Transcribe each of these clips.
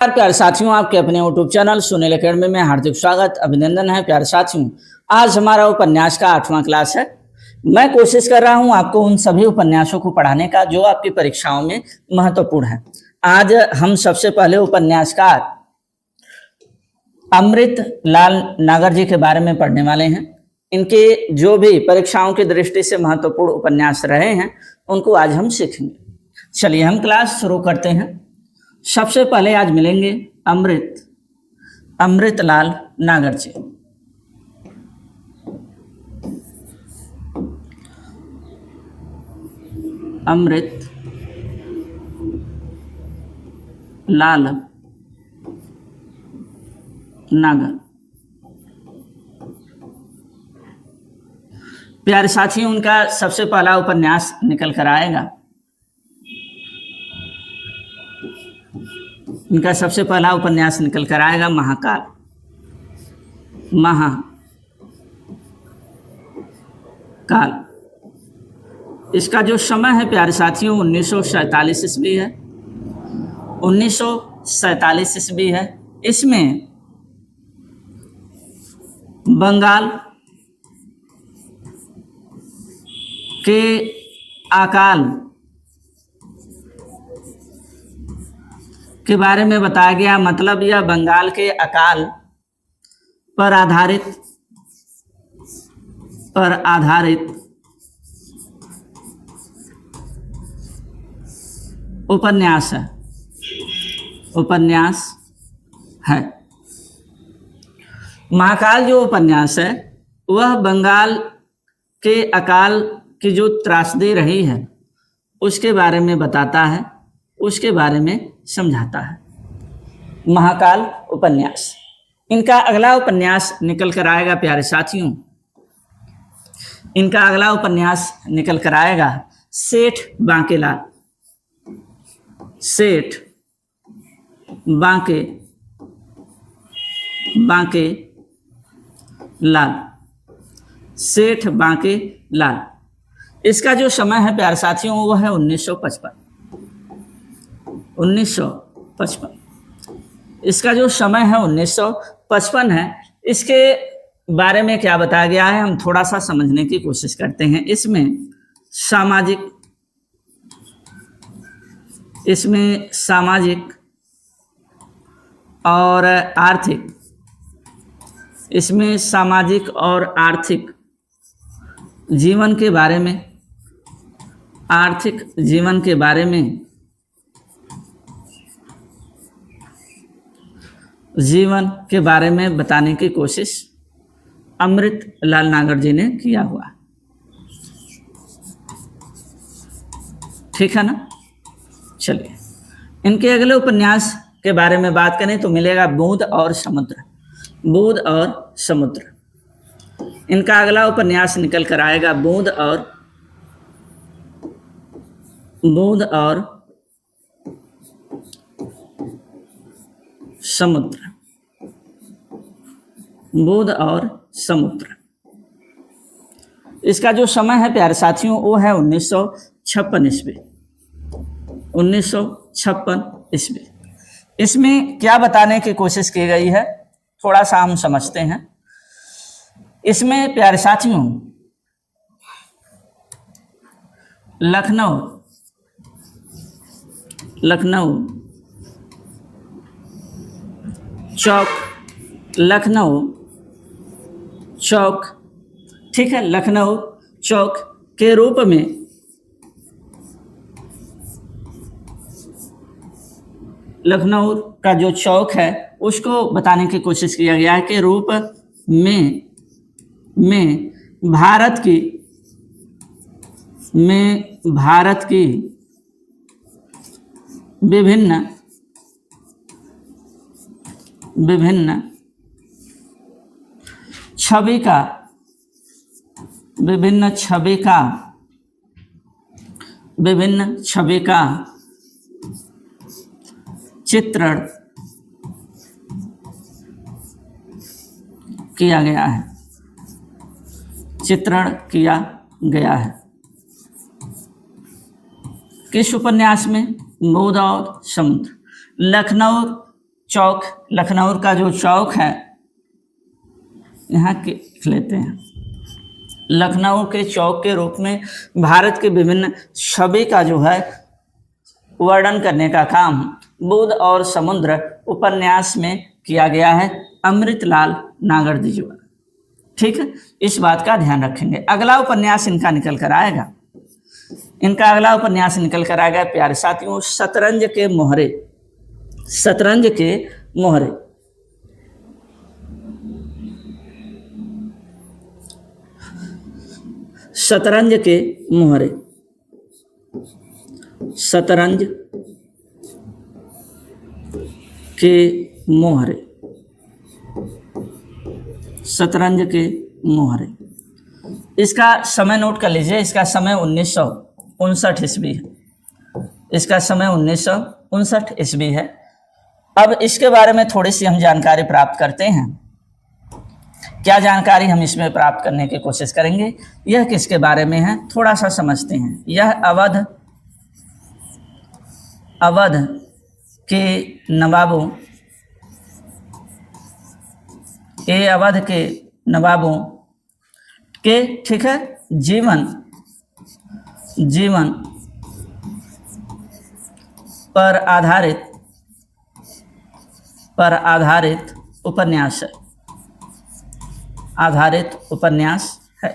प्यारे साथियों, आपके अपने यूट्यूब चैनल सुनील एकेडमी में हार्दिक स्वागत अभिनंदन है। प्यारे साथियों, आज हमारा उपन्यास का 8वां क्लास है। मैं कोशिश कर रहा हूं आपको उन सभी उपन्यासों को पढ़ाने का जो आपकी परीक्षाओं में महत्वपूर्ण है। आज हम सबसे पहले उपन्यासकार अमृत लाल नागर जी के बारे में पढ़ने वाले हैं। इनके जो भी परीक्षाओं की दृष्टि से महत्वपूर्ण उपन्यास रहे हैं उनको आज हम सीखेंगे। चलिए हम क्लास शुरू करते हैं। सबसे पहले आज मिलेंगे अमृत लाल नागर जी। अमृत लाल नागर। प्यारे साथियों, उनका सबसे पहला उपन्यास निकल कर आएगा। इनका सबसे पहला उपन्यास निकल कर आएगा महाकाल। इसका जो समय है प्यारे साथियों 1947 ईस्वी है। 1947 ईस्वी है। इसमें बंगाल के अकाल के बारे में बताया गया। मतलब यह बंगाल के अकाल पर आधारित उपन्यास है। महाकाल जो उपन्यास है वह बंगाल के अकाल की जो त्रासदी रही है उसके बारे में बताता है, उसके बारे में समझाता है। महाकाल उपन्यास। इनका अगला उपन्यास निकल कर आएगा प्यारे साथियों। इनका अगला उपन्यास निकल कर आएगा सेठ बांकेलाल। सेठ बांके लाल। इसका जो समय है प्यारे साथियों वो है 1955। इसका जो समय है 1955 है। इसके बारे में क्या बताया गया है हम थोड़ा सा समझने की कोशिश करते हैं। इसमें सामाजिक और आर्थिक जीवन के बारे में बताने की कोशिश अमृत लाल नागर जी ने किया हुआ। ठीक है ना। चलिए इनके अगले उपन्यास के बारे में बात करें तो मिलेगा बूंद और समुद्र। इनका अगला उपन्यास निकल कर आएगा बूंद और समुद्र। इसका जो समय है प्यारे साथियों वो है 1956 ईस्वी। इसमें क्या बताने की कोशिश की गई है थोड़ा सा हम समझते हैं। इसमें प्यारे साथियों लखनऊ चौक, ठीक है, लखनऊ चौक के रूप में लखनऊ का जो चौक है उसको बताने की कोशिश किया गया है कि रूप में भारत की विभिन्न छवि का चित्रण किया गया है। किस उपन्यास में? बूंद और समुद्र। लखनऊ चौक, लखनऊ का जो चौक है, यहाँ लिख लेते हैं, लखनऊ के चौक के रूप में भारत के विभिन्न छवि का जो है वर्णन करने का काम बुद्ध और समुद्र उपन्यास में किया गया है अमृतलाल नागरदी जी। ठीक है, इस बात का ध्यान रखेंगे। अगला उपन्यास इनका निकल कर आएगा, इनका अगला उपन्यास निकल कर आएगा प्यारे साथियों, शतरंज के मोहरे। शतरंज के मोहरे। शतरंज के मोहरे। शतरंज के मोहरे। शतरंज के मोहरे। इसका समय नोट कर लीजिए, इसका समय 1959 ईस्वी है। इसका समय 1959 ईस्वी है। अब इसके बारे में थोड़ी सी हम जानकारी प्राप्त करते हैं। क्या जानकारी हम इसमें प्राप्त करने की कोशिश करेंगे? यह किसके बारे में है, थोड़ा सा समझते हैं। यह अवध के नवाबों, ये अवध के नवाबों के, ठीक है, जीवन पर आधारित उपन्यास है। आधारित उपन्यास है।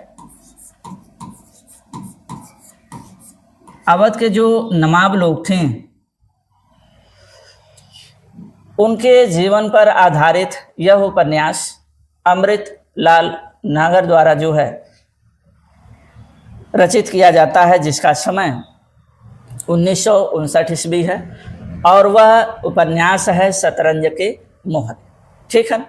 अवध के जो नवाब लोग थे उनके जीवन पर आधारित यह उपन्यास अमृतलाल नागर द्वारा जो है रचित किया जाता है, जिसका समय 1959 ईस्वी है और वह उपन्यास है शतरंज के मोहरे। ठीक है,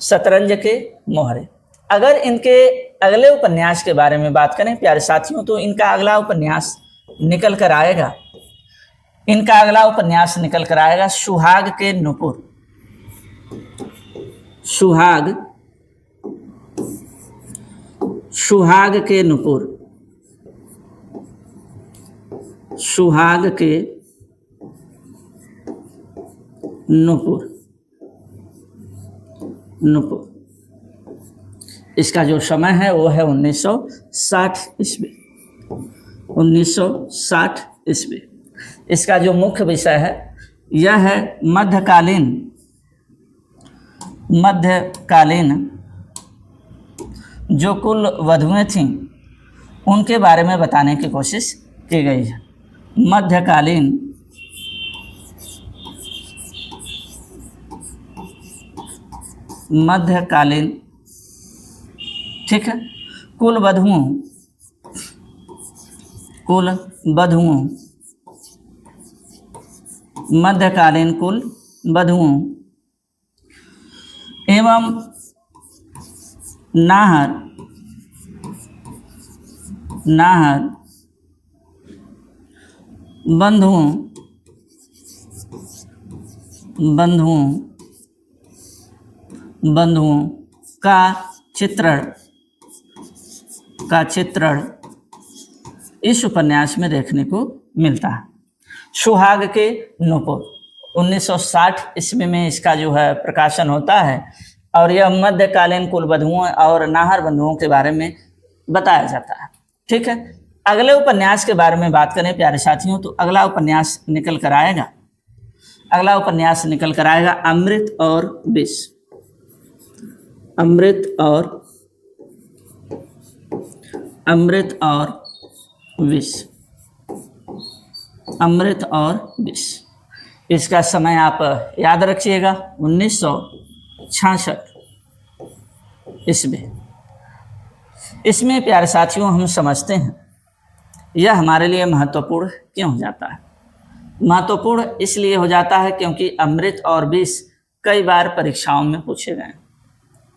शतरंज के मोहरे। अगर इनके अगले उपन्यास के बारे में बात करें प्यारे साथियों, तो इनका अगला उपन्यास निकल कर आएगा, इनका अगला उपन्यास निकल कर आएगा सुहाग के नुपुर। सुहाग के नुपुर। सुहाग के नुपुर। इसका जो समय है वो है 1960 ईस्वी। 1960 ईस्वी। इसका जो मुख्य विषय है यह है मध्यकालीन जो कुल वधुएं थीं उनके बारे में बताने की कोशिश की गई है। मध्यकालीन, ठीक है, कुल वधुओं, मध्यकालीन कुल वधुओं एवं नाहर बंधुओं का चित्रण इस उपन्यास में देखने को मिलता है। सुहाग के नुपुर 1960 ईस्वी में इसका जो है प्रकाशन होता है और यह मध्यकालीन कुल वधुओं और नाहर बंधुओं के बारे में बताया जाता है। ठीक है, अगले उपन्यास के बारे में बात करें प्यारे साथियों, तो अगला उपन्यास निकल कर आएगा, अमृत और विष। अमृत और विष। इसका समय आप याद रखिएगा 1966 ईस्वी। इसमें प्यारे साथियों हम समझते हैं यह हमारे लिए महत्वपूर्ण क्यों हो जाता है। महत्वपूर्ण इसलिए हो जाता है क्योंकि अमृत और विष कई बार परीक्षाओं में पूछे गए।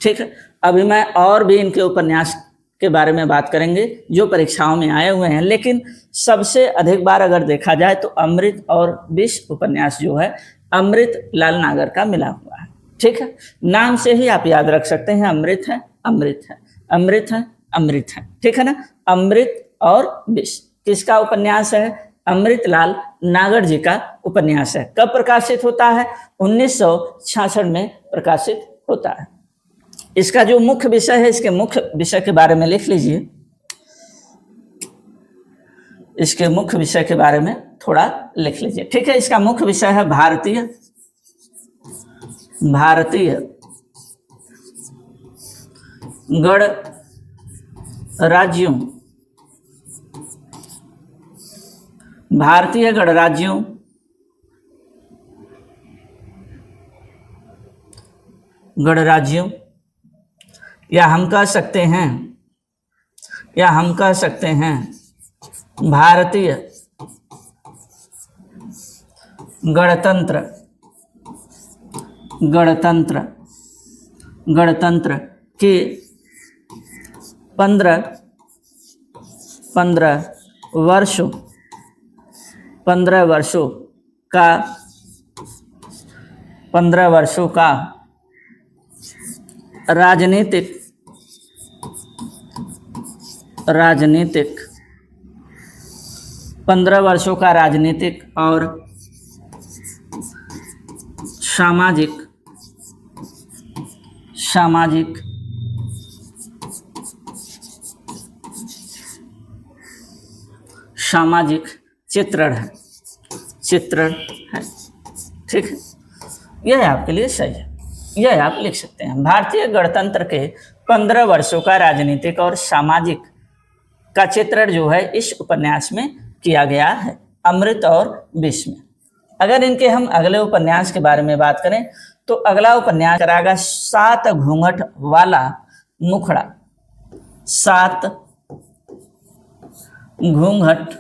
ठीक है, अभी मैं और भी इनके उपन्यास के बारे में बात करेंगे जो परीक्षाओं में आए हुए हैं, लेकिन सबसे अधिक बार अगर देखा जाए तो अमृत और विष उपन्यास जो है अमृतलाल नागर का मिला हुआ है। ठीक है, नाम से ही आप याद रख सकते हैं, अमृत है, ठीक है ना। अमृत और विष किसका उपन्यास है? अमृतलाल नागर जी का उपन्यास है। कब प्रकाशित होता है? 1966 में प्रकाशित होता है। इसका जो मुख्य विषय है, इसके मुख्य विषय के बारे में लिख लीजिए। इसके मुख्य विषय के बारे में थोड़ा लिख लीजिए, ठीक है। इसका मुख्य विषय है भारतीय गणराज्यों, भारतीय गणराज्यों या हम कह सकते हैं भारतीय गणतंत्र के 15 वर्षों का राजनीतिक 15 वर्षों का राजनीतिक और सामाजिक चित्रण है, ठीक है। यह आपके लिए सही है, यह आप लिख सकते हैं। भारतीय गणतंत्र के 15 वर्षों का राजनीतिक और सामाजिक का चित्रण जो है इस उपन्यास में किया गया है, अमृत और विष में। अगर इनके हम अगले उपन्यास के बारे में बात करें तो अगला उपन्यास करागा 7 घूंघट वाला मुखड़ा। 7 घूंघट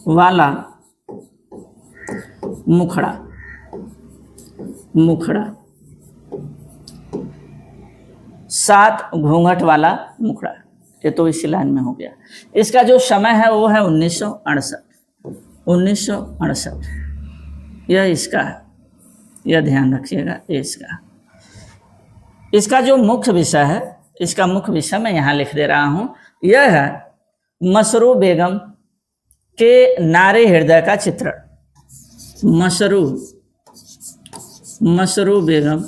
वाला मुखड़ा। 7 घूंघट वाला मुखड़ा, ये तो इसी लाइन में हो गया। इसका जो समय है वो है 1968। यह इसका है, यह ध्यान रखिएगा, ये इसका। इसका जो मुख्य विषय है, इसका मुख्य विषय मैं यहाँ लिख दे रहा हूँ। यह है मसरू बेगम के नारी हृदय का चित्रण। मसरू बेगम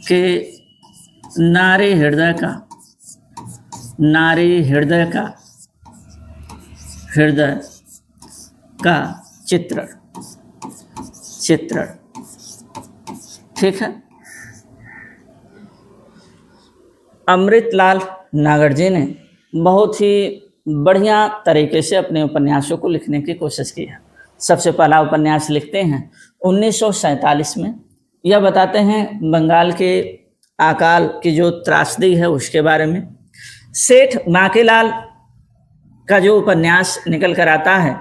के नारी हृदय का चित्रण, ठीक है। अमृतलाल नागर जी ने बहुत ही बढ़िया तरीके से अपने उपन्यासों को लिखने की कोशिश की है। सबसे पहला उपन्यास लिखते हैं 1947 में। यह बताते हैं बंगाल के अकाल की जो त्रासदी है उसके बारे में। सेठ बांकीलाल का जो उपन्यास निकल कर आता है,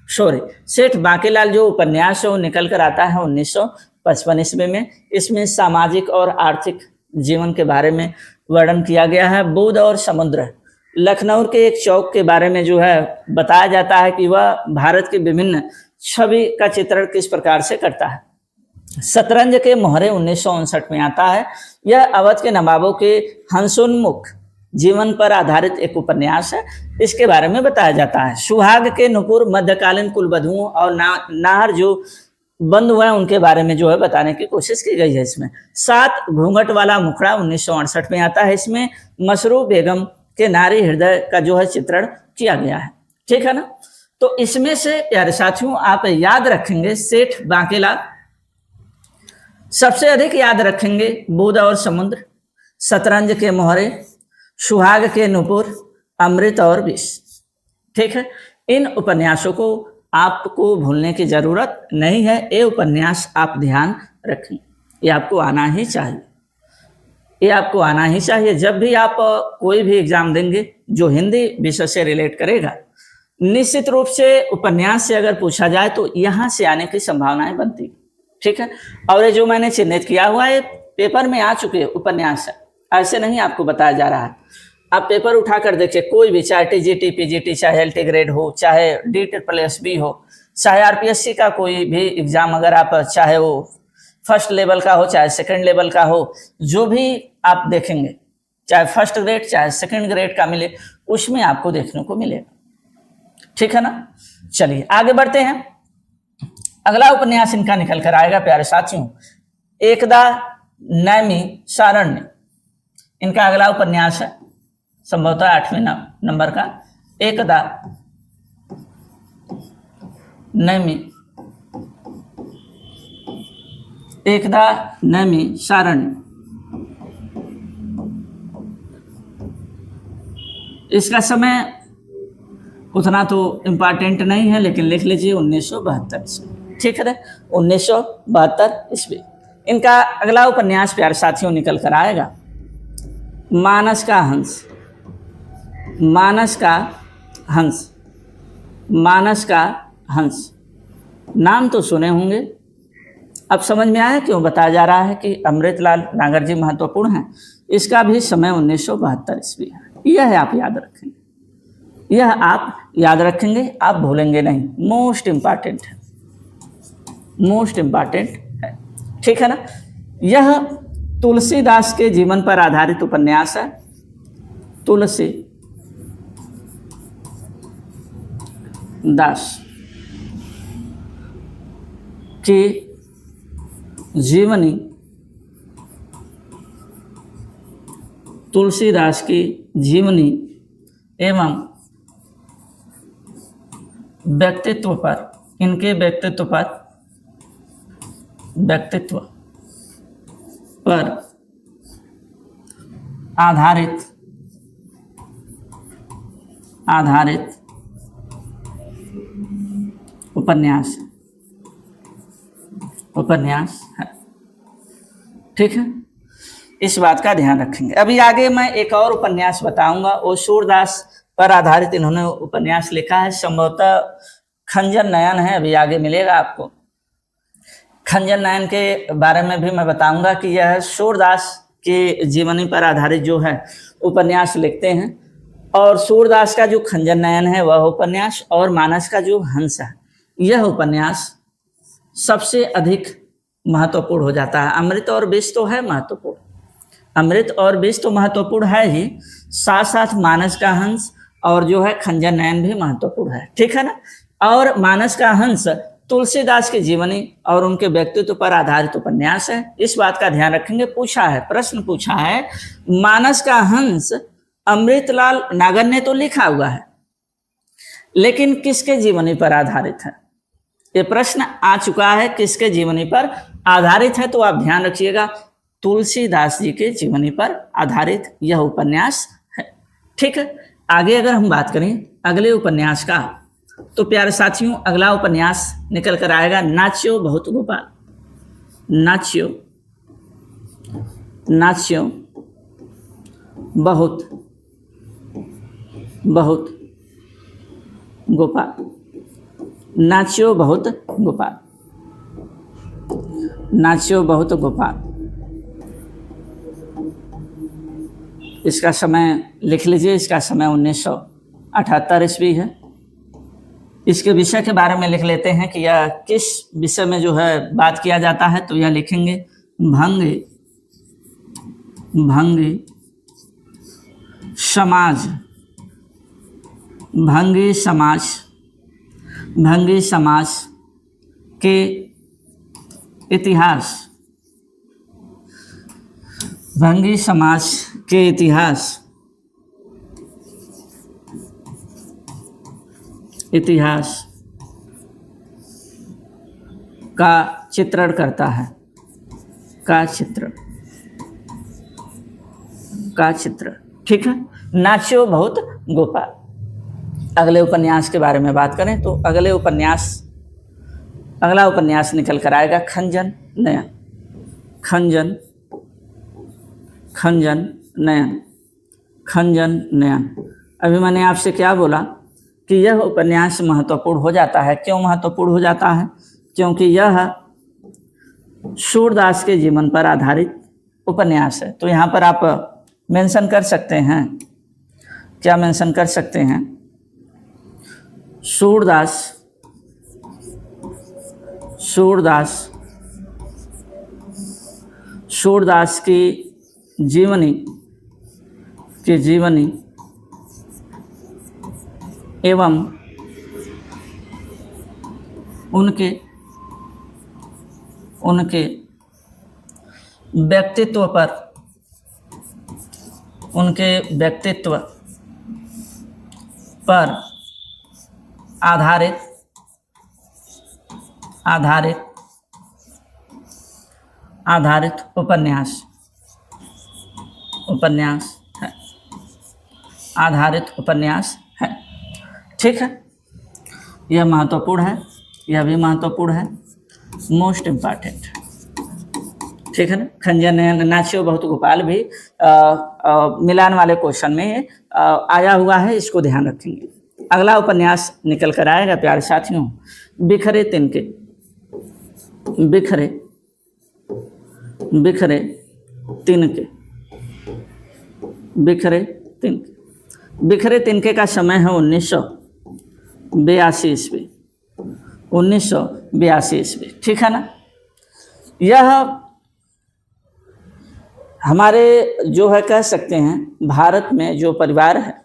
सेठ बांकीलाल जो उपन्यास है वो निकल कर आता है 1955 ईस्वी में। इसमें सामाजिक और आर्थिक जीवन के बारे में वर्णन किया गया है। बुध और समुद्र, लखनऊ के एक चौक के बारे में जो है बताया जाता है कि वह भारत के विभिन्न छवि का चित्रण किस प्रकार से करता है। शतरंज के मोहरे 1959 में आता है। यह अवध के नवाबों के हंसोन्मुख जीवन पर आधारित एक उपन्यास है, इसके बारे में बताया जाता है। सुहाग के नुपुर मध्यकालीन कुलवधुओं और नाहर जो बंद हुए उनके बारे में जो है बताने की कोशिश की गई है इसमें। 7 घूंघट वाला मुखड़ा 1968 में आता है। इसमें मसरू बेगम के नारी हृदय का जो है चित्रण किया गया है, ठीक है ना। तो इसमें से प्यारे साथियों आप याद रखेंगे सेठ बांकीलाल, सबसे अधिक याद रखेंगे बुध और समुद्र, शतरंज के मोहरे, सुहाग के नुपुर, अमृत और विष, ठीक है। इन उपन्यासों को आपको भूलने की जरूरत नहीं है। ये उपन्यास आप ध्यान रखें, ये आपको आना ही चाहिए। जब भी आप कोई भी एग्जाम देंगे जो हिंदी विषय से रिलेट करेगा, निश्चित रूप से उपन्यास से अगर पूछा जाए तो यहाँ से आने की संभावनाएं बनती, ठीक है। और ये जो मैंने चिन्हित किया हुआ है पेपर में आ चुके उपन्यास है, ऐसे नहीं आपको बताया जा रहा है। आप पेपर उठा कर देखिए, कोई भी, चाहे टीजीटी, पीजीटी, चाहे एलटी ग्रेड हो, चाहे DSSB हो, चाहे आरपीएससी का कोई भी एग्जाम, अगर आप चाहे वो फर्स्ट लेवल का हो चाहे सेकंड लेवल का हो, जो भी आप देखेंगे चाहे फर्स्ट ग्रेड चाहे सेकंड ग्रेड का मिले, उसमें आपको देखने को मिलेगा। ठीक है ना। चलिए आगे बढ़ते हैं। अगला उपन्यास इनका निकल कर आएगा प्यारे साथियों, एकदा नैमिषारण्य। इनका अगला उपन्यास है, संभवतः 8वें नंबर का, एकदा नैमिषारण्य। इसका समय उतना तो इम्पॉर्टेंट नहीं है, लेकिन लिख लीजिए 1972 ईस्वी। ठीक है, 1972 ईस्वी। इनका अगला उपन्यास प्यारे साथियों निकल कर आएगा, मानस का हंस। मानस का हंस, मानस का हंस, नाम तो सुने होंगे। अब समझ में आया क्यों बताया जा रहा है कि अमृतलाल नागर जी महत्वपूर्ण हैं। इसका भी समय 1972 ईस्वी है। यह आप याद रखेंगे, यह आप याद रखेंगे, आप भूलेंगे नहीं। मोस्ट इम्पॉर्टेंट है, मोस्ट इम्पॉर्टेंट है। ठीक है ना। यह तुलसीदास के जीवन पर आधारित उपन्यास है। तुलसीदास की जीवनी, तुलसीदास की जीवनी एवं व्यक्तित्व पर, इनके व्यक्तित्व पर आधारित उपन्यास है। ठीक है, इस बात का ध्यान रखेंगे। अभी आगे मैं एक और उपन्यास बताऊंगा, वो सूरदास पर आधारित इन्होंने उपन्यास लिखा है, संभवतः खंजर नयन है। अभी आगे मिलेगा आपको। खंजर नयन के बारे में भी मैं बताऊंगा कि यह सूरदास के जीवनी पर आधारित जो है उपन्यास लिखते हैं। और सूरदास का जो खंजर नयन है वह उपन्यास, और मानस का जो हंस है, यह उपन्यास सबसे अधिक महत्वपूर्ण हो जाता है। अमृत और विष तो है महत्वपूर्ण, अमृत और विष तो महत्वपूर्ण है ही, साथ साथ मानस का हंस और जो है खंजर नयन भी महत्वपूर्ण है। ठीक है ना। और मानस का हंस तुलसीदास की जीवनी और उनके व्यक्तित्व पर आधारित उपन्यास है। इस बात का ध्यान रखेंगे। पूछा है, प्रश्न पूछा है, मानस का हंस अमृतलाल नागर ने तो लिखा हुआ है, लेकिन किसके जीवनी पर आधारित है? ये प्रश्न आ चुका है, किसके जीवनी पर आधारित है? तो आप ध्यान रखिएगा, तुलसीदास जी के जीवनी पर आधारित यह उपन्यास है। ठीक है। आगे अगर हम बात करें अगले उपन्यास का, तो प्यारे साथियों अगला उपन्यास निकल कर आएगा, नाच्यो बहुत गोपाल। नाच्यो बहुत गोपाल। नाच्यो बहुत गोपाल, नाच्यो बहुत गोपाल। इसका समय लिख लीजिए, इसका समय 1978 ईस्वी है। इसके विषय के बारे में लिख लेते हैं कि यह किस विषय में जो है बात किया जाता है। तो यह लिखेंगे भंगी समाज के इतिहास, भंगी समाज के इतिहास का चित्रण करता है, का चित्र। ठीक है। नाच्यो बहुत गोपाल। अगले उपन्यास के बारे में बात करें तो अगला उपन्यास निकल कर आएगा, खंजन नयन। अभी मैंने आपसे क्या बोला कि यह उपन्यास महत्वपूर्ण हो जाता है। क्यों महत्वपूर्ण हो जाता है? क्योंकि यह सूरदास के जीवन पर आधारित उपन्यास है। तो यहाँ पर आप मेंशन कर सकते हैं, क्या मेंशन कर सकते हैं? सूरदास की जीवनी की जीवनी एवं उनके व्यक्तित्व पर आधारित उपन्यास है, आधारित उपन्यास है। ठीक है, यह महत्वपूर्ण है, यह भी महत्वपूर्ण है, मोस्ट इम्पॉर्टेंट। ठीक है ना। खंजन नयन नाचियो बहुत गोपाल भी मिलान वाले क्वेश्चन में आया हुआ है, इसको ध्यान रखेंगे। अगला उपन्यास निकल कर आएगा प्यारे साथियों, बिखरे तिनके। बिखरे तिनके का समय है 1982 ईस्वी। 1982 ईस्वी। ठीक है ना। यह हमारे जो है कह सकते हैं भारत में जो परिवार है,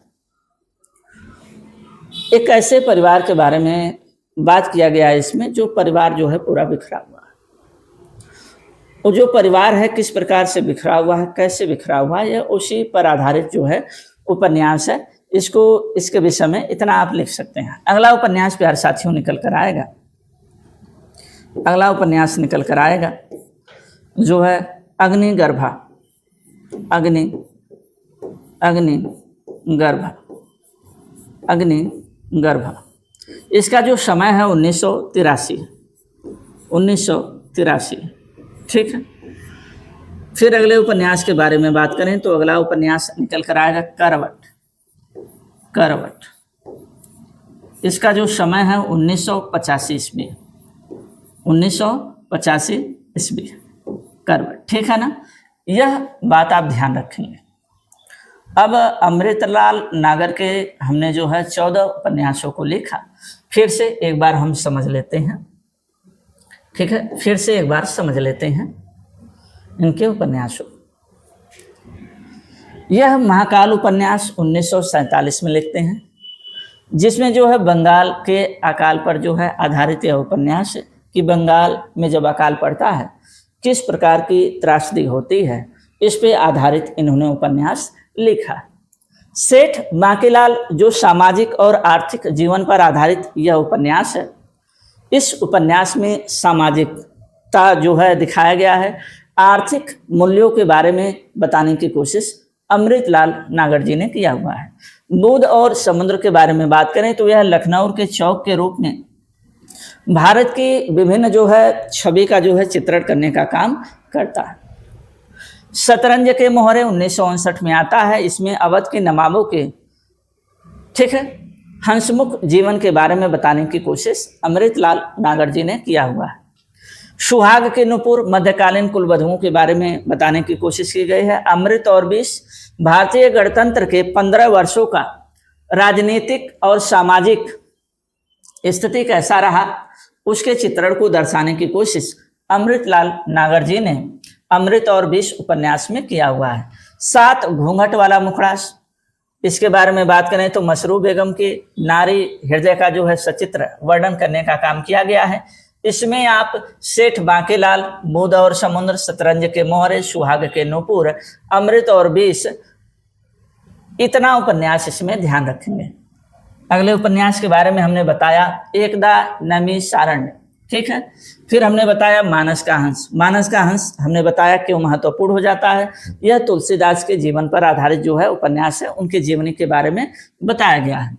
एक ऐसे परिवार के बारे में बात किया गया है इसमें, जो परिवार जो है पूरा बिखरा हुआ है। वो जो परिवार है किस प्रकार से बिखरा हुआ है, कैसे बिखरा हुआ है, यह उसी पर आधारित जो है उपन्यास है। इसके विषय में इतना आप लिख सकते हैं। अगला उपन्यास प्यारे साथियों निकल कर आएगा, अगला उपन्यास निकल कर आएगा जो है अग्निगर्भा। अग्निगर्भा। इसका जो समय है 1983। ठीक है। फिर अगले उपन्यास के बारे में बात करें तो अगला उपन्यास निकल कर आएगा करवट। इसका जो समय है 1985 ईस्वी। 1985 ईस्वी, करवट। ठीक है ना। यह बात आप ध्यान रखेंगे। अब अमृतलाल नागर के हमने जो है 14 उपन्यासों को लिखा, फिर से एक बार हम समझ लेते हैं। ठीक है, फिर से एक बार समझ लेते हैं इनके उपन्यासों। यह महाकाल उपन्यास 1947 में लिखते हैं, जिसमें जो है बंगाल के अकाल पर जो है आधारित यह उपन्यास है कि बंगाल में जब अकाल पड़ता है किस प्रकार की त्रासदी होती है, इस पे आधारित इन्होंने उपन्यास लिखा। सेठ बांकीलाल जो सामाजिक और आर्थिक जीवन पर आधारित यह उपन्यास है। इस उपन्यास में सामाजिकता जो है दिखाया गया है, आर्थिक मूल्यों के बारे में बताने की कोशिश अमृतलाल नागर जी ने किया हुआ है। दूध और समुद्र के बारे में बात करें तो यह लखनऊ के चौक के रूप में भारत की विभिन्न जो है छवि का जो है चित्रण करने का काम करता है। शतरंज के मोहरे 1959 में आता है। इसमें अवध के नवाबों के, ठीक है, हंसमुख जीवन के बारे में बताने की कोशिश अमृतलाल नागर जी ने किया हुआ है। सुहाग के नुपुर मध्यकालीन कुलवधुओं के बारे में बताने की कोशिश की गई है। अमृत और विष भारतीय गणतंत्र के 15 वर्षों का राजनीतिक और सामाजिक स्थिति कैसा रहा, उसके चित्रण को दर्शाने की कोशिश अमृतलाल नागर जी ने अमृत और विष उपन्यास में किया हुआ है। 7 घूंघट वाला मुखड़ा, इसके बारे में बात करें तो मसरूह बेगम की नारी हृदय का जो है सचित्र वर्णन करने का काम किया गया है। इसमें आप सेठ बांकीलाल, दूध और समुद्र, शतरंज के मोहरे, सुहाग के नुपुर, अमृत और विष, इतना उपन्यास इसमें ध्यान रखेंगे। अगले उपन्यास के बारे में हमने बताया एकदा नैमिषारण्य। ठीक है। फिर हमने बताया मानस का हंस। मानस का हंस हमने बताया क्यों महत्वपूर्ण हो जाता है। यह तुलसीदास के जीवन पर आधारित जो है उपन्यास है, उनके जीवनी के बारे में बताया गया है।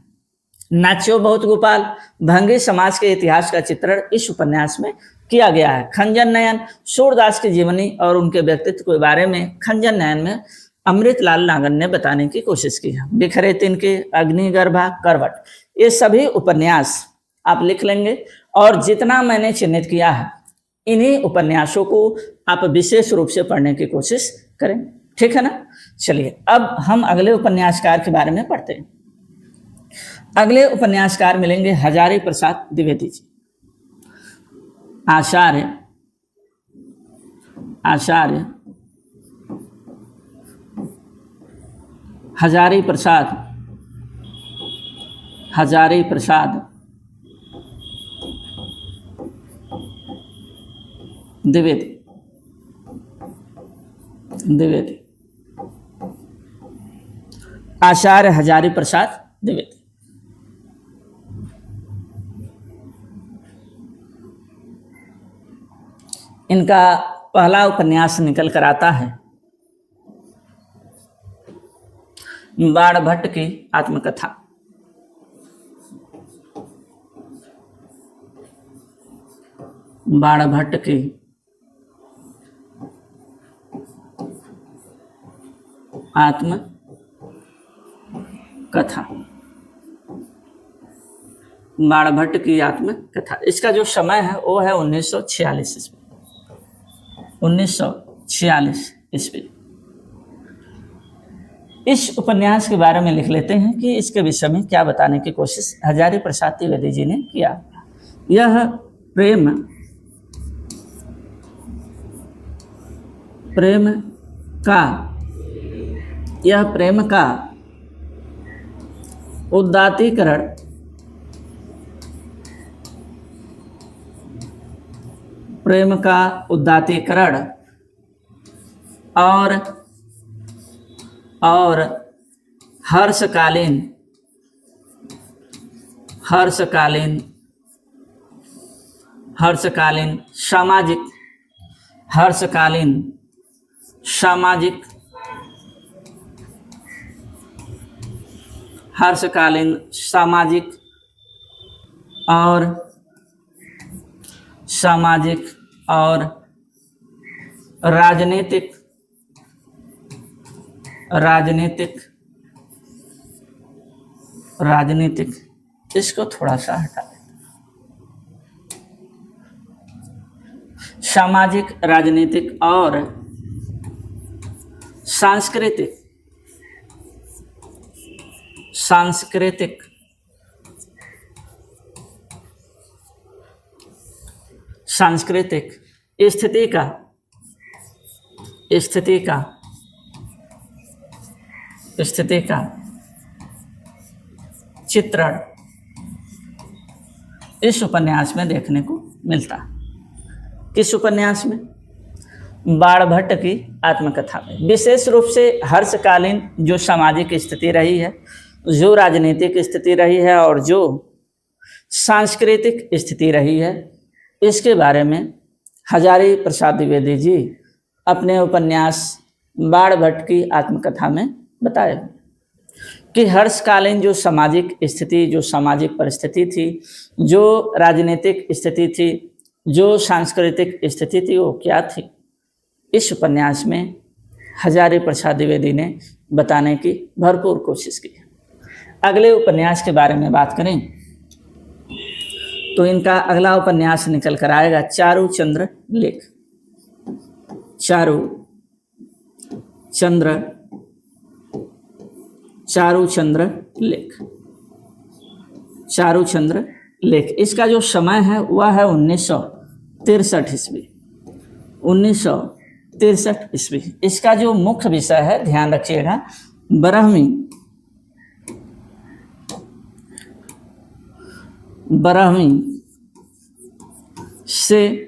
नाचियो बहुत गोपाल, भंगी समाज के इतिहास का चित्रण इस उपन्यास में किया गया है। खंजन नयन, सूरदास की जीवनी और उनके व्यक्तित्व के बारे में खंजन नयन में अमृतलाल नागर ने बताने की कोशिश की है। बिखरे तिनके, अग्निगर्भा, करवट, ये सभी उपन्यास आप लिख लेंगे और जितना मैंने चिन्हित किया है इन्हीं उपन्यासों को आप विशेष रूप से पढ़ने की कोशिश करें। ठीक है ना। चलिए अब हम अगले उपन्यासकार के बारे में पढ़ते हैं। अगले उपन्यासकार मिलेंगे हजारी प्रसाद द्विवेदी जी। आचार्य हजारी प्रसाद द्विवेदी आचार्य हजारी प्रसाद द्विवेदी। इनका पहला उपन्यास निकल कर आता है बाणभट्ट की आत्मकथा। बाणभट्ट की आत्मकथा। बाणभट्ट की आत्मकथा। इसका जो समय है वो है 1946 ईस्वी। 1946 ईस्वी। इस उपन्यास के बारे में लिख लेते हैं कि इसके विषय में क्या बताने की कोशिश हजारी प्रसाद द्विवेदी जी ने किया। यह प्रेम का उदात्तीकरण और हर्षकालीन सामाजिक और राजनीतिक इसको थोड़ा सा हटा दें। सामाजिक, राजनीतिक और सांस्कृतिक स्थिति का चित्रण इस उपन्यास में देखने को मिलता। किस उपन्यास में? बाणभट्ट की आत्मकथा में। विशेष रूप से हर्षकालीन जो सामाजिक स्थिति रही है, जो राजनीतिक स्थिति रही है और जो सांस्कृतिक स्थिति रही है, इसके बारे में हजारी प्रसाद द्विवेदी जी अपने उपन्यास बाणभट्ट की आत्मकथा में बताए कि हर्षकालीन जो सामाजिक स्थिति, जो सामाजिक परिस्थिति थी, जो राजनीतिक स्थिति थी, जो सांस्कृतिक स्थिति थी, वो क्या थी। इस उपन्यास में हजारी प्रसाद द्विवेदी ने बताने की भरपूर कोशिश की। अगले उपन्यास के बारे में बात करें तो इनका अगला उपन्यास निकल कर आएगा चारूचंद्र लेख। चारूचंद्र लेख। इसका जो समय है वह है 1963 ईस्वी। 1963 ईस्वी। इसका जो मुख्य विषय है, ध्यान रखिएगा, बारहवीं से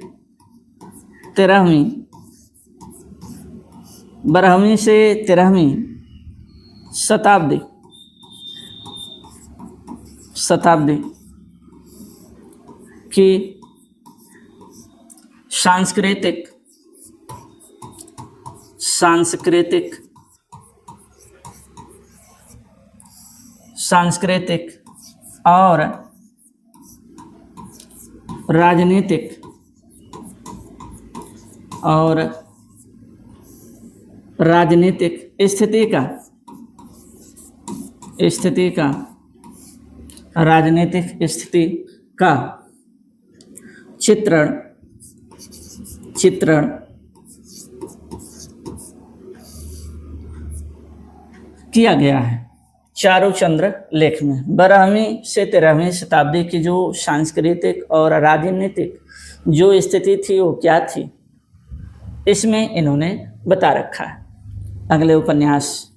तेरहवीं शताब्दी की सांस्कृतिक और राजनीतिक स्थिति का चित्रण किया गया है चारूचंद्र लेख में। 12वीं से 13वीं शताब्दी की जो सांस्कृतिक और राजनीतिक जो स्थिति थी वो क्या थी, इसमें इन्होंने बता रखा है। अगले उपन्यास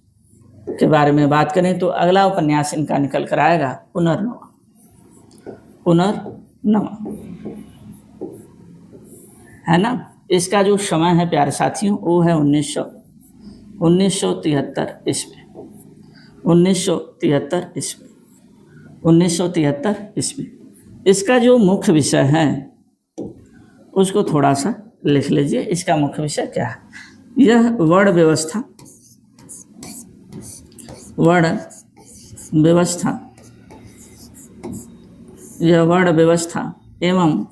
के बारे में बात करें तो अगला उपन्यास इनका निकल कर आएगा पुनर्नवा। पुनर्नवा है ना। इसका जो समय है प्यारे साथियों वो है 1973 ईस्वी। 1973 ईस्वी। 1973 ईस्वी। इसका जो मुख्य विषय है उसको थोड़ा सा लिख लीजिए। इसका मुख्य विषय क्या है? यह वर्ण व्यवस्था, वर्ण व्यवस्था, यह वर्ण व्यवस्था एवं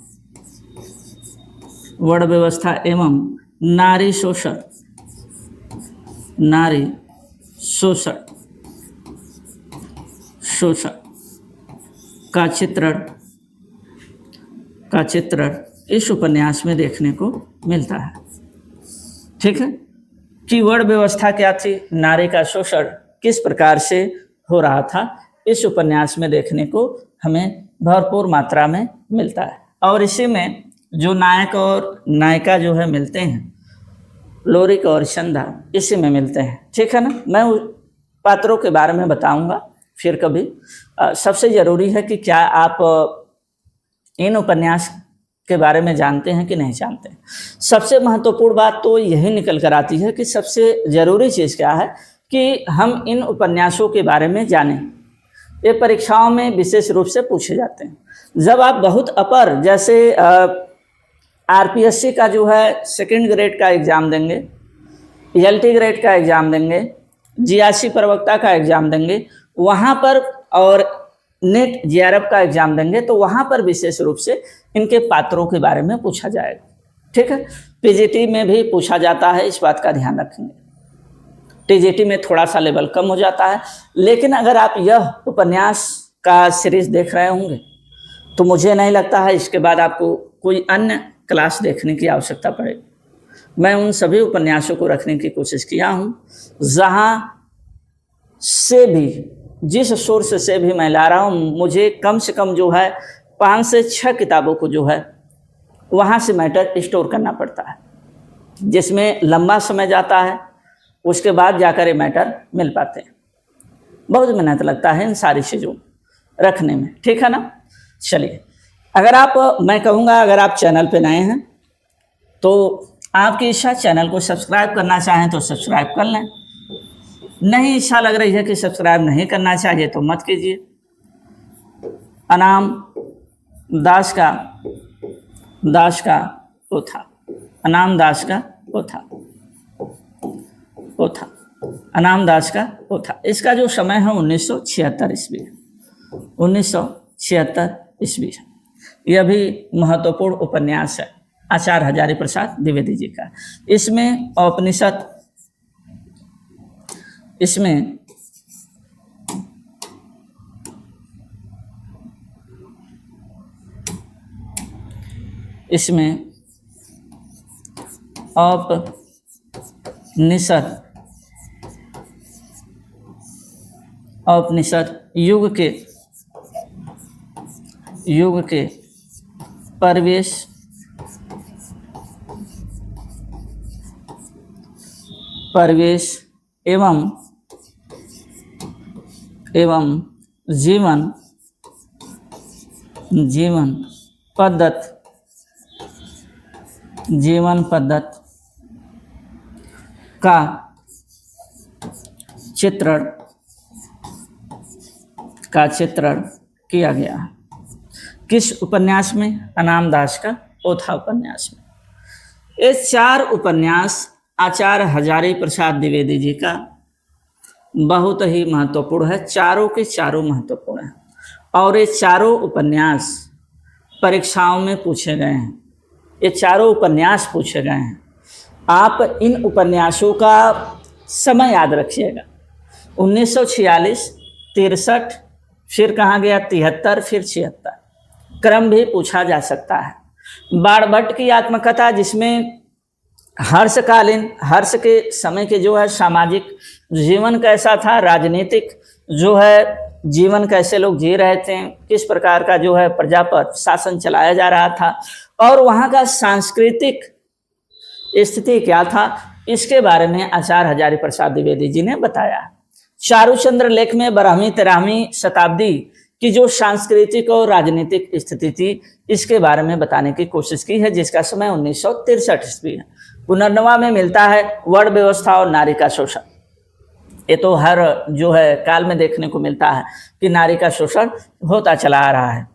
वर्ण व्यवस्था एवं नारी शोषण, नारी शोषण, शोषण का चित्रण इस उपन्यास में देखने को मिलता है। ठीक है कि वर्ण व्यवस्था क्या थी, नारी का शोषण किस प्रकार से हो रहा था, इस उपन्यास में देखने को हमें भरपूर मात्रा में मिलता है। और इसी में जो नायक और नायिका जो है मिलते हैं, लोरिक और संध्या, इसी में मिलते हैं। ठीक है ना। मैं पात्रों के बारे में बताऊंगा फिर कभी। सबसे ज़रूरी है कि क्या आप इन उपन्यास के बारे में जानते हैं कि नहीं जानते हैं। सबसे महत्वपूर्ण बात तो यही निकल कर आती है कि सबसे ज़रूरी चीज़ क्या है कि हम इन उपन्यासों के बारे में जानें। ये परीक्षाओं में विशेष रूप से पूछे जाते हैं। जब आप बहुत अपर जैसे आरपीएससी का जो है सेकंड ग्रेड का एग्ज़ाम देंगे, एलटी ग्रेड का एग्ज़ाम देंगे, जीआईसी प्रवक्ता का एग्ज़ाम देंगे, वहाँ पर और नेट जेआरएफ का एग्ज़ाम देंगे तो वहाँ पर विशेष रूप से इनके पात्रों के बारे में पूछा जाएगा। ठीक है। पीजीटी में भी पूछा जाता है, इस बात का ध्यान रखेंगे। टीजीटी में थोड़ा सा लेवल कम हो जाता है, लेकिन अगर आप यह उपन्यास का सीरीज देख रहे होंगे तो मुझे नहीं लगता है इसके बाद आपको कोई अन्य क्लास देखने की आवश्यकता पड़ेगी। मैं उन सभी उपन्यासों को रखने की कोशिश किया हूँ जहाँ से भी, जिस सोर्स से भी मैं ला रहा हूँ, मुझे कम से कम जो है 5 से 6 किताबों को जो है वहाँ से मैटर स्टोर करना पड़ता है, जिसमें लंबा समय जाता है, उसके बाद जाकर ये मैटर मिल पाते हैं। बहुत मेहनत लगता है इन सारी चीज़ों रखने में। ठीक है ना। चलिए, अगर आप, मैं कहूँगा अगर आप चैनल पे नए हैं तो आपकी इच्छा चैनल को सब्सक्राइब करना चाहें तो सब्सक्राइब कर लें। नहीं इच्छा लग रही है कि सब्सक्राइब नहीं करना चाहिए तो मत कीजिए। अनाम दास का पोथा, अनाम दास का पोथा, अनाम दास का पोथा। इसका जो समय है 1976 ईस्वी है। 1976 ईस्वी है। यह भी महत्वपूर्ण उपन्यास है आचार्य हजारी प्रसाद द्विवेदी जी का। इसमें औपनिषद, इसमें औपनिषद युग के परिवेश एवं जीवन पद्धति का चित्रण किया गया है। किस उपन्यास में? अनाम दास का पोथा उपन्यास में। ये 4 उपन्यास आचार्य हजारी प्रसाद द्विवेदी जी का बहुत ही महत्वपूर्ण है। चारों के चारों महत्वपूर्ण हैं और ये चारों उपन्यास परीक्षाओं में पूछे गए हैं। ये चारों उपन्यास पूछे गए हैं। आप इन उपन्यासों का समय याद रखिएगा। 1946, 63, फिर कहाँ गया 73, फिर 76। क्रम भी पूछा जा सकता है। बाणभट्ट की आत्मकथा, जिसमें हर्षकालीन, हर्ष के समय के जो है सामाजिक जीवन कैसा था, राजनीतिक जो है जीवन कैसे लोग जी रहे थे, किस प्रकार का जो है प्रजा पर शासन चलाया जा रहा था और वहाँ का सांस्कृतिक स्थिति क्या था, इसके बारे में आचार्य हजारी प्रसाद द्विवेदी जी ने बताया। चारूचंद्र लेख में 12वीं-13वीं शताब्दी की जो सांस्कृतिक और राजनीतिक स्थिति थी, इसके बारे में बताने की कोशिश की है, जिसका समय 1963 ईस्वी है। पुनर्नवा में मिलता है वर्ण व्यवस्था और नारी का शोषण। ये तो हर जो है काल में देखने को मिलता है कि नारी का शोषण होता चला आ रहा है।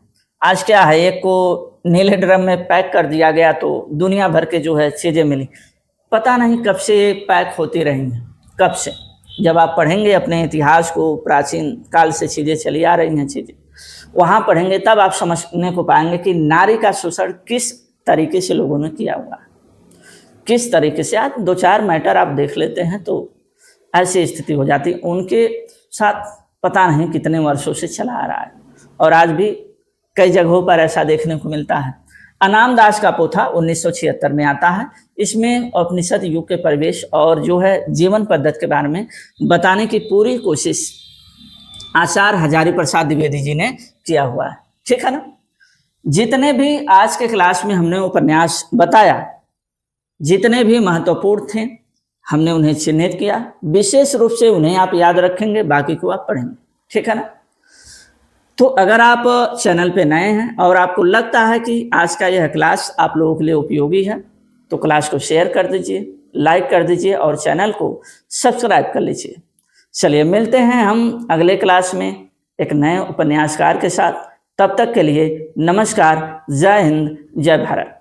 आज क्या है, एक को नीले ड्रम में पैक कर दिया गया तो दुनिया भर के जो है चीज़ें मिली, पता नहीं कब से पैक होती रही हैं, कब से। जब आप पढ़ेंगे अपने इतिहास को, प्राचीन काल से चीज़ें चली आ रही हैं, चीज़ें वहाँ पढ़ेंगे तब आप समझने को पाएंगे कि नारी का शोषण किस तरीके से लोगों ने किया हुआ है, किस तरीके से। आज 2-4 मैटर आप देख लेते हैं तो ऐसी स्थिति हो जाती, उनके साथ पता नहीं कितने वर्षों से चला आ रहा है और आज भी कई जगहों पर ऐसा देखने को मिलता है। अनाम दास का पोथा 1976 में आता है। इसमें उपनिषद युग के परिवेश और जो है जीवन पद्धति के बारे में बताने की पूरी कोशिश आचार्य हजारी प्रसाद द्विवेदी जी ने किया हुआ है, ठीक है ना। जितने भी आज के क्लास में हमने उपन्यास बताया, जितने भी महत्वपूर्ण थे, हमने उन्हें चिन्हित किया। विशेष रूप से उन्हें आप याद रखेंगे, बाकी को आप पढ़ेंगे, ठीक है ना। तो अगर आप चैनल पे नए हैं और आपको लगता है कि आज का यह क्लास आप लोगों के लिए उपयोगी है, तो क्लास को शेयर कर दीजिए, लाइक कर दीजिए और चैनल को सब्सक्राइब कर लीजिए। चलिए मिलते हैं हम अगले क्लास में एक नए उपन्यासकार के साथ। तब तक के लिए नमस्कार, जय हिंद, जय भारत।